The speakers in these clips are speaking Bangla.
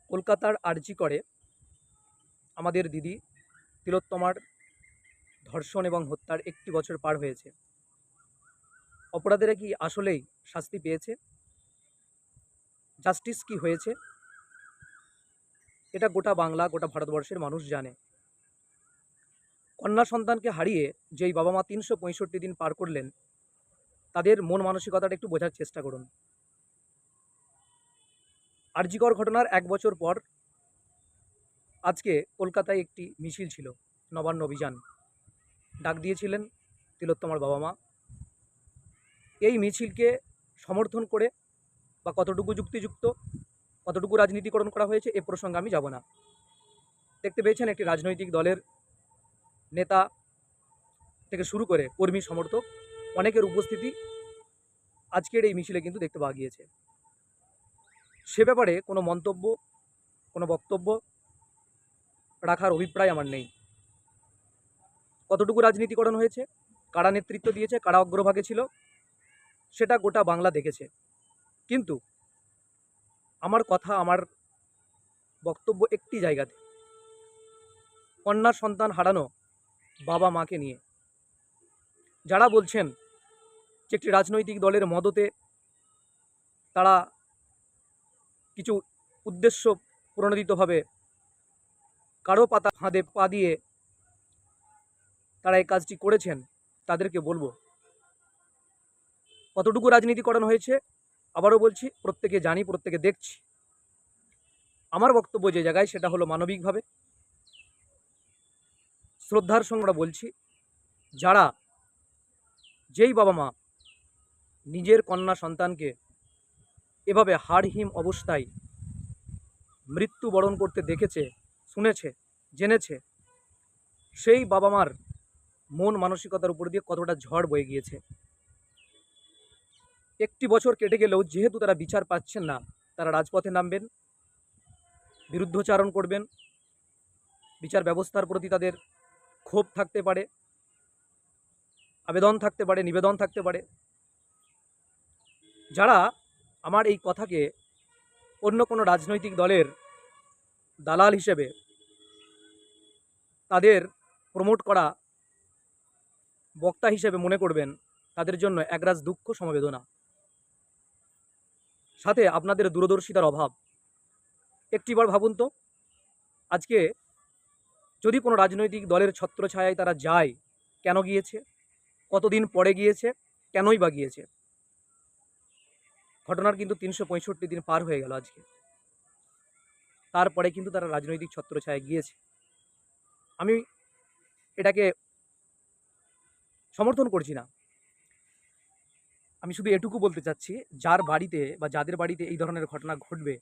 কলকাতার আরজি করে আমাদের দিদি তিলোত্তমার ধর্ষণ এবং হত্যার 1টি বছর পার হয়েছে। অপরাধীরা কি আসলেই শাস্তি পেয়েছে? জাস্টিস কি হয়েছে? এটা গোটা বাংলা, গোটা ভারতবর্ষের মানুষ জানে। কন্যা সন্তানকে হারিয়ে যেই বাবা মা ৩৬৫ দিন পার করলেন, তাদের মন মানসিকতাটা একটু বোঝার চেষ্টা করুন। আরজিকর ঘটনার 1 বছর পর আজকে কলকাতায় একটি মিছিল ছিল, নবান্ন অভিযান। ডাক দিয়েছিলেন তিলোত্তমার বাবা মা। এই মিছিলকে সমর্থন করে বা কতটুকু যুক্তিযুক্ত, কতটুকু রাজনীতিকরণ করা হয়েছে এ প্রসঙ্গে আমি যাব না। দেখতে পেয়েছেন একটি রাজনৈতিক দলের নেতা থেকে শুরু করে কর্মী সমর্থক অনেকের উপস্থিতি আজকের এই মিছিলে কিন্তু দেখতে পাওয়া গিয়েছে। সে ব্যাপারে কোনো মন্তব্য, কোনো বক্তব্য রাখার অভিপ্রায় আমার নেই। কতটুকু রাজনীতিকরণ হয়েছে, কারা নেতৃত্ব দিয়েছে, কারা অগ্রভাগে ছিল, সেটা গোটা বাংলা দেখেছে। কিন্তু আমার কথা, আমার বক্তব্য একটি জায়গাতে, কন্যার সন্তান হারানো বাবা মাকে নিয়ে। যারা বলছেন যে একটি রাজনৈতিক দলের মদতে তারা কিছু উদ্দেশ্য প্রণোদিতভাবে কারো পাতা ফাঁদে পা দিয়ে তারা এই কাজটি করেছেন, তাদেরকে বলবো কতটুকু রাজনীতিকরণ হয়েছে আবারও বলছি, প্রত্যেকে জানি, প্রত্যেকে দেখছি। আমার বক্তব্য যে জায়গায় সেটা হলো মানবিকভাবে শ্রদ্ধার সঙ্গে আমরা বলছি, যারা যেই বাবা মা নিজের কন্যা সন্তানকে এভাবে হাড়হিম অবস্থায় মৃত্যুবরণ করতে দেখেছে, শুনেছে, জেনেছে, সেই বাবা মার মন মানসিকতার উপর দিয়ে কতটা ঝড় বয়ে গিয়েছে। 1টি বছর কেটে গেলেও যেহেতু তারা বিচার পাচ্ছেন না, তারা রাজপথে নামবেন, বিরুদ্ধচারণ করবেন। বিচার ব্যবস্থার প্রতি তাদের ক্ষোভ থাকতে পারে, আবেদন থাকতে পারে, নিবেদন থাকতে পারে। যারা আমার এই কথাকে অন্য কোনো রাজনৈতিক দলের দালাল হিসেবে তাদের প্রমোট করা বক্তা হিসেবে মনে করবেন, তাদের জন্য একরাশ দুঃখ সমবেদনা, সাথে আপনাদের দূরদর্শিতার অভাব। একটিবার ভাবুন তো, আজকে যদি কোনো রাজনৈতিক দলের ছত্রছায়ায় তারা যায়, কেন গিয়েছে, কতদিন পরে গিয়েছে, কেনই বা গিয়েছে? ঘটনার কিন্তু ৩৬৫ দিন পার হয়ে গেল আজকে, তারপরে কিন্তু তারা রাজনৈতিক ছত্রছায়ায় গিয়েছে। আমি এটাকে সমর্থন করছি না। আমি শুধু এটুকু বলতে চাচ্ছি, যার বাড়িতে বা যাদের বাড়িতে এই ধরনের ঘটনা ঘটবে,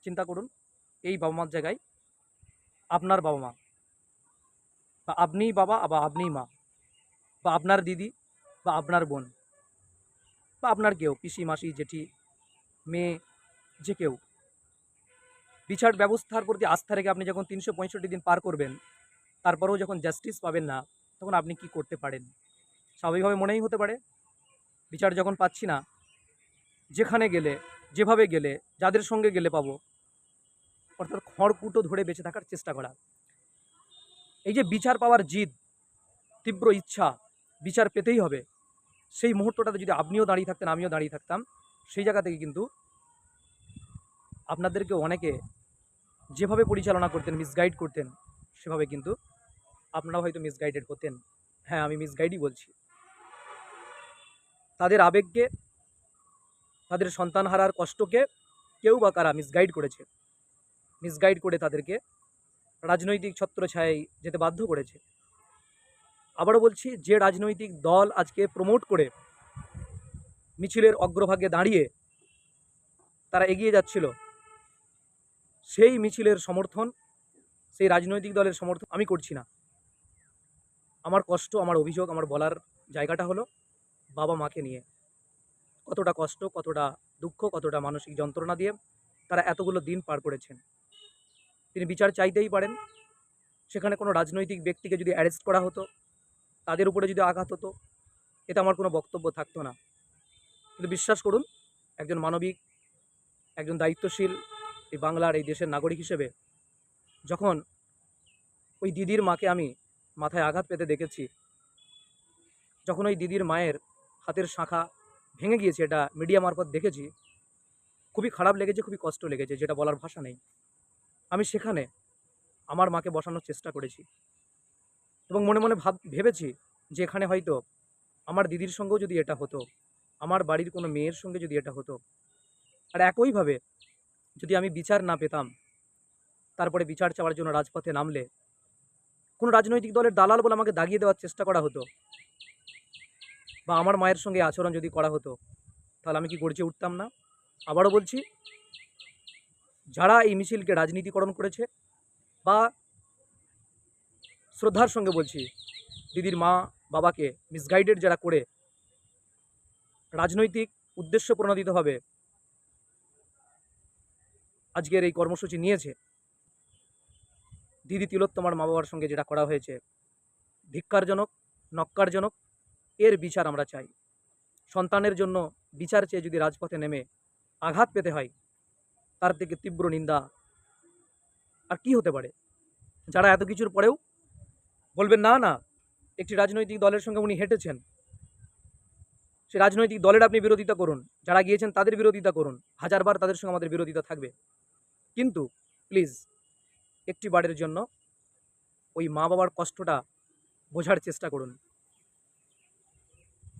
চিন্তা করুন এই বাবা মার জায়গায় আপনার বাবা মা, বা আপনিই বাবা বা আপনিই মা, বা আপনার দিদি বা আপনার বোন, বা আপনার কেউ, পিসি, মাসি, জেঠি, মেয়ে, যে কেউ। বিচার ব্যবস্থার প্রতি আস্থা রেখে আপনি যখন ৩৬৫ দিন পার করবেন, তারপরেও যখন জাস্টিস পাবেন না, তখন আপনি কি করতে পারেন? স্বাভাবিকভাবে মনেই হতে পারে বিচার যখন পাচ্ছি না, যেখানে গেলে, যেভাবে গেলে, যাদের সঙ্গে গেলে পাবো, অর্থাৎ খড়কুটো ধরে বেঁচে থাকার চেষ্টা করা। এই যে বিচার পাওয়ার জিদ, তীব্র ইচ্ছা, বিচার পেতেই হবে, সেই মুহূর্তটাতে যদি আপনিও দাঁড়িয়ে থাকতেন, আমিও দাঁড়িয়ে থাকতাম, সেই জায়গা থেকে কিন্তু আপনাদেরকে অনেকে যেভাবে পরিচালনা করতেন, মিসগাইড করতেন, সেভাবে কিন্তু আপনারাও হয়তো মিসগাইডেড হতেন। হ্যাঁ, আমি মিসগাইডই বলছি। তাদের আবেগকে, তাদের সন্তান হারার কষ্টকে কেউ বা কারা মিসগাইড করেছে, মিসগাইড করে তাদেরকে রাজনৈতিক ছত্রছায়ায় যেতে বাধ্য করেছে। আবারও বলছি, যে রাজনৈতিক দল আজকে প্রমোট করে মিছিলের অগ্রভাগে দাঁড়িয়ে তারা এগিয়ে যাচ্ছিল, সেই মিছিলের সমর্থন, সেই রাজনৈতিক দলের সমর্থন আমি করছি না। আমার কষ্ট, আমার অভিযোগ, আমার বলার জায়গাটা হলো বাবা মাকে নিয়ে। কতটা কষ্ট, কতটা দুঃখ, কতটা মানসিক যন্ত্রণা দিয়ে তারা এতগুলো দিন পার করেছেন। তিনি বিচার চাইতেই পারেন। সেখানে কোনো রাজনৈতিক ব্যক্তিকে যদি অ্যারেস্ট করা হতো, তাদের উপরে যদি আঘাত হতো, এতে আমার কোনো বক্তব্য থাকতো না। কিন্তু বিশ্বাস করুন, একজন মানবিক, একজন দায়িত্বশীল এই বাংলার এই দেশের নাগরিক হিসেবে যখন ওই দিদির মাকে আমি মাথায় আঘাত পেতে দেখেছি, যখন ওই দিদির মায়ের হাতের শাঁখা ভেঙে গিয়েছে, এটা মিডিয়া মারফত দেখেছি, খুবই খারাপ লেগেছে, খুবই কষ্ট লেগেছে, যেটা বলার ভাষা নেই। আমি সেখানে আমার মাকে বসানোর চেষ্টা করেছি এবং মনে মনে ভেবেছি যে এখানে হয়তো আমার দিদির সঙ্গেও যদি এটা হতো, আমার বাড়ির কোনো মেয়ের সঙ্গে যদি এটা হতো, আর একইভাবে যদি আমি বিচার না পেতাম, তারপরে বিচার চাওয়ার জন্য রাজপথে নামলে কোনো রাজনৈতিক দলের দালাল বলে আমাকে দাগিয়ে দেওয়ার চেষ্টা করা হতো, বা আমার মায়ের সঙ্গে আচরণ যদি করা হতো, তাহলে আমি কি গর্জে উঠতাম না? আবারও বলছি, যারা এই মিছিলকে রাজনীতিকরণ করেছে, বা শ্রদ্ধার সঙ্গে বলছি, দিদির মা বাবাকে মিসগাইডেড যারা করে রাজনৈতিক উদ্দেশ্য প্রণোদিতভাবে আজকের এই কর্মসূচি নিয়েছে, দিদি তিলোত্তমার মা বাবার সঙ্গে যেটা করা হয়েছে, ধিক্কারজনক, নক্কারজনক। এর বিচার আমরা চাই। সন্তানের জন্য বিচার চেয়ে যদি রাজপথে নেমে আঘাত পেতে হয়, তার থেকে তীব্র নিন্দা আর কি হতে পারে? যারা এত কিছুর পরেও বলবেন না না, একটি রাজনৈতিক দলের সঙ্গে উনি হেঁটেছেন, সে রাজনৈতিক দলের আপনি বিরোধিতা করুন, যারা গিয়েছেন তাদের বিরোধিতা করুন, হাজারবার তাদের সঙ্গে আমাদের বিরোধিতা থাকবে, কিন্তু প্লিজ একটি বারের জন্য ওই মা বাবার কষ্টটা বোঝার চেষ্টা করুন।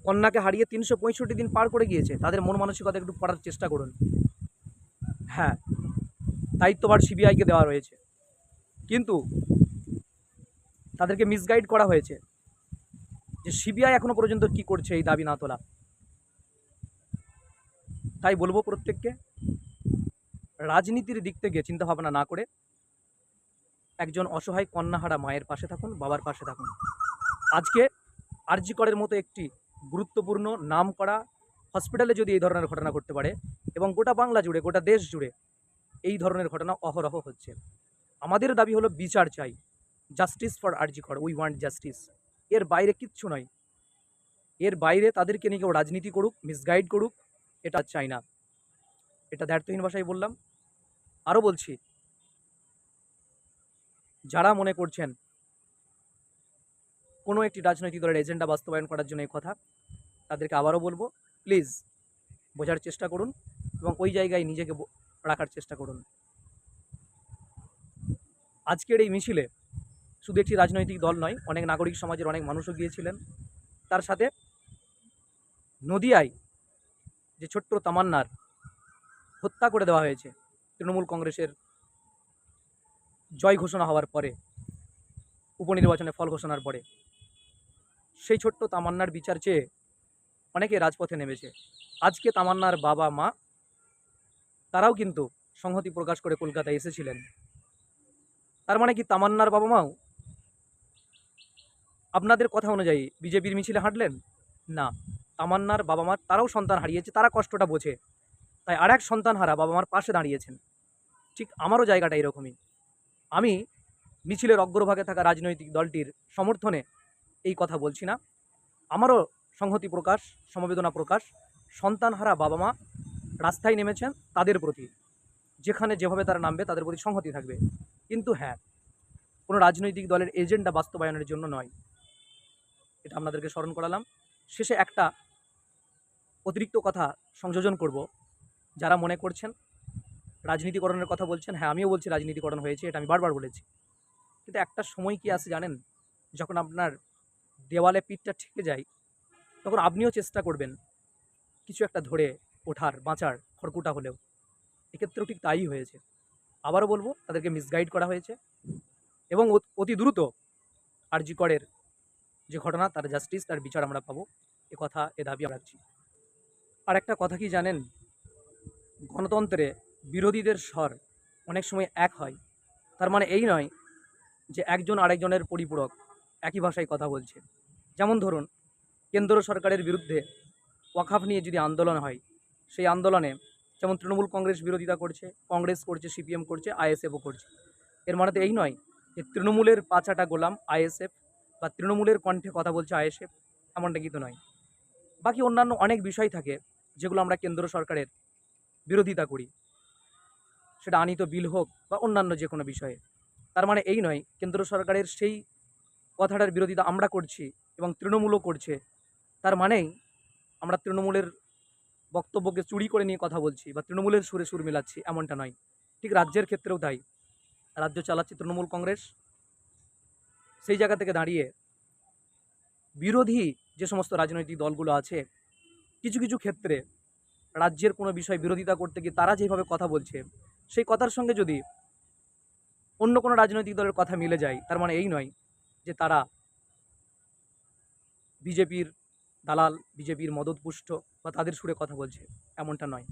কন্যাকে হারিয়ে 365 দিন পার করে গিয়েছে, তাদের মন মানসিকতা একটু পড়ার চেষ্টা করুন। হ্যাঁ, দায়িত্বভার সিবিআইকে দেওয়া রয়েছে, কিন্তু তাদেরকে মিসগাইড করা হয়েছে যে সিবিআই এখনো পর্যন্ত কি করছে এই দাবি না তোলা। তাই বলবো প্রত্যেককে, রাজনীতির দিক থেকে চিন্তাভাবনা না করে একজন অসহায় কন্যাহারা মায়ের পাশে থাকুন, বাবার পাশে থাকুন। আজকে আরজি করের মতো একটি গুরুত্বপূর্ণ নাম করা হসপিটালে যদি এই ধরনের ঘটনা ঘটতে পারে, এবং গোটা বাংলা জুড়ে, গোটা দেশ জুড়ে এই ধরনের ঘটনা অহরহ হচ্ছে, আমাদের দাবি হলো বিচার চাই। Justice for RG Kar, we want justice. এর বাইরে কিচ্ছু নয়। এর বাইরে তাদেরকে নিয়ে কেউ রাজনীতি করুক, মিসগাইড করুক, এটা চাই না। এটা দ্ব্যর্থহীন ভাষায় বললাম। আরও বলছি, যারা মনে করছেন কোনো একটি রাজনৈতিক দলের এজেন্ডা বাস্তবায়ন করার জন্য এই কথা, তাদেরকে আবারও বলবো, প্লিজ বোঝার চেষ্টা করুন এবং ওই জায়গায় নিজেকে রাখার চেষ্টা করুন। আজকের এই মিছিলে শুধু একটি রাজনৈতিক দল নয়, অনেক নাগরিক সমাজের অনেক মানুষও গিয়েছিলেন। তার সাথে নদিয়ায় যে ছোট্ট তামান্নার হত্যা করে দেওয়া হয়েছে তৃণমূল কংগ্রেসের জয় ঘোষণা হওয়ার পরে, উপনির্বাচনে ফল ঘোষণার পরে, সেই ছোট্ট তামান্নার বিচার চেয়ে অনেকে রাজপথে নেমেছে। আজকে তামান্নার বাবা মা তারাও কিন্তু সংহতি প্রকাশ করে কলকাতায় এসেছিলেন। তার মানে কি তামান্নার বাবা মাও আপনাদের কথা অনুযায়ী বিজেপির মিছিলে হাঁটলেন? না, তামান্নার বাবা মা তারাও সন্তান হারিয়েছে, তারা কষ্টটা বোঝে, তাই আর এক সন্তান হারা বাবা মার পাশে দাঁড়িয়েছেন। ঠিক আমারও জায়গাটা এরকমই। আমি মিছিলের অগ্রভাগে থাকা রাজনৈতিক দলটির সমর্থনে এই কথা বলছি না। আমারও সংহতি প্রকাশ, সমবেদনা প্রকাশ, সন্তানহারা বাবা মা রাস্তায় নেমেছেন, তাদের প্রতি যেখানে যেভাবে তারা নামবে তাদের প্রতি সংহতি থাকবে। কিন্তু হ্যাঁ, কোনো রাজনৈতিক দলের এজেন্ডা বাস্তবায়নের জন্য নয়, এটা আপনাদেরকে স্মরণ করালাম। শেষে একটা অতিরিক্ত কথা সংযোজন করব। যারা মনে করছেন রাজনীতিকরণের কথা বলছেন, হ্যাঁ আমিও বলছি রাজনীতিকরণ হয়েছে, এটা আমি বারবার বলেছি, কিন্তু একটা সময় কি আসে জানেন, যখন আপনার দেওয়ালে পিঠটা ঠেকে যায়, তখন আপনিও চেষ্টা করবেন কিছু একটা ধরে ওঠার, বাঁচার, খড়কুটা হলেও। এক্ষেত্রেও ঠিক তাই হয়েছে। আবারও বলবো, তাদেরকে মিসগাইড করা হয়েছে এবং অতি দ্রুত আরজি করের যে ঘটনা, তার জাস্টিস, তার বিচার আমরা পাবো, এ কথা, এ দাবি রাখছি। আর একটা কথা কি জানেন, গণতন্ত্রে বিরোধীদের স্বর অনেক সময় এক হয়। তার মানে এই নয় যে একজন আরেকজনের পরিপূরক একই ভাষায় কথা বলছে। যেমন ধরুন, কেন্দ্র সরকারের বিরুদ্ধে ওয়াকফ নিয়ে যদি আন্দোলন হয়, সেই আন্দোলনে যেমন তৃণমূল কংগ্রেস বিরোধিতা করছে, কংগ্রেস করছে, সিপিএম করছে, আইএসএফও করছে। এর মানে তো এই নয় যে তৃণমূলের পাচাটা গোলাম আইএসএফ, বা তৃণমূলের কণ্ঠে কথা বলছে আইএসএফ, এমনটা কিন্তু নয়। বাকি অন্যান্য অনেক বিষয় থাকে যেগুলো আমরা কেন্দ্র সরকারের বিরোধিতা করি, সেটা আনিত বিল হোক বা অন্যান্য যে কোনো বিষয়ে। তার মানে এই নয় কেন্দ্র সরকারের সেই কথাটার বিরোধিতা আমরা করছি এবং তৃণমূলও করছে, তার মানেই আমরা তৃণমূলের বক্তব্যকে চুরি করে নিয়ে কথা বলছি বা তৃণমূলের সুরে সুর মেলাচ্ছি, এমনটা নয়। ঠিক রাজ্যের ক্ষেত্রেও তাই। রাজ্য চালাচ্ছে তৃণমূল কংগ্রেস। সেই জায়গা থেকে দাঁড়িয়ে বিরোধী যে সমস্ত রাজনৈতিক দলগুলো আছে, কিছু কিছু ক্ষেত্রে রাজ্যের কোনো বিষয় বিরোধিতা করতে গিয়ে তারা যেভাবে কথা বলছে, সেই কথার সঙ্গে যদি অন্য কোনো রাজনৈতিক দলের কথা মিলে যায়, তার মানে এই নয় যে তারা বিজেপির দালাল, বিজেপির মদতপুষ্ট বা তাদের সুরে কথা বলছে, এমনটা নয়।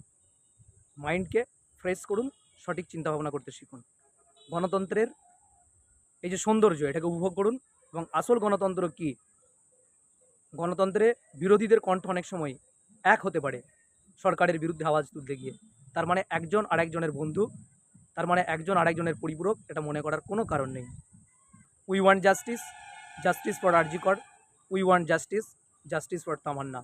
মাইন্ডকে ফ্রেশ করুন, সঠিক চিন্তাভাবনা করতে শিখুন। গণতন্ত্রের এই যে সৌন্দর্য, এটাকে উপভোগ করুন। এবং আসল গণতন্ত্র কি? গণতন্ত্রে বিরোধীদের কণ্ঠ অনেক সময় এক হতে পারে সরকারের বিরুদ্ধে আওয়াজ তুলতে গিয়ে। তার মানে একজন আরেকজনের বন্ধু, তার মানে একজন আরেকজনের পরিপূরক, এটা মনে করার কোনো কারণ নেই। We want justice, justice for RG Kar, we want justice, justice for Tamannaah.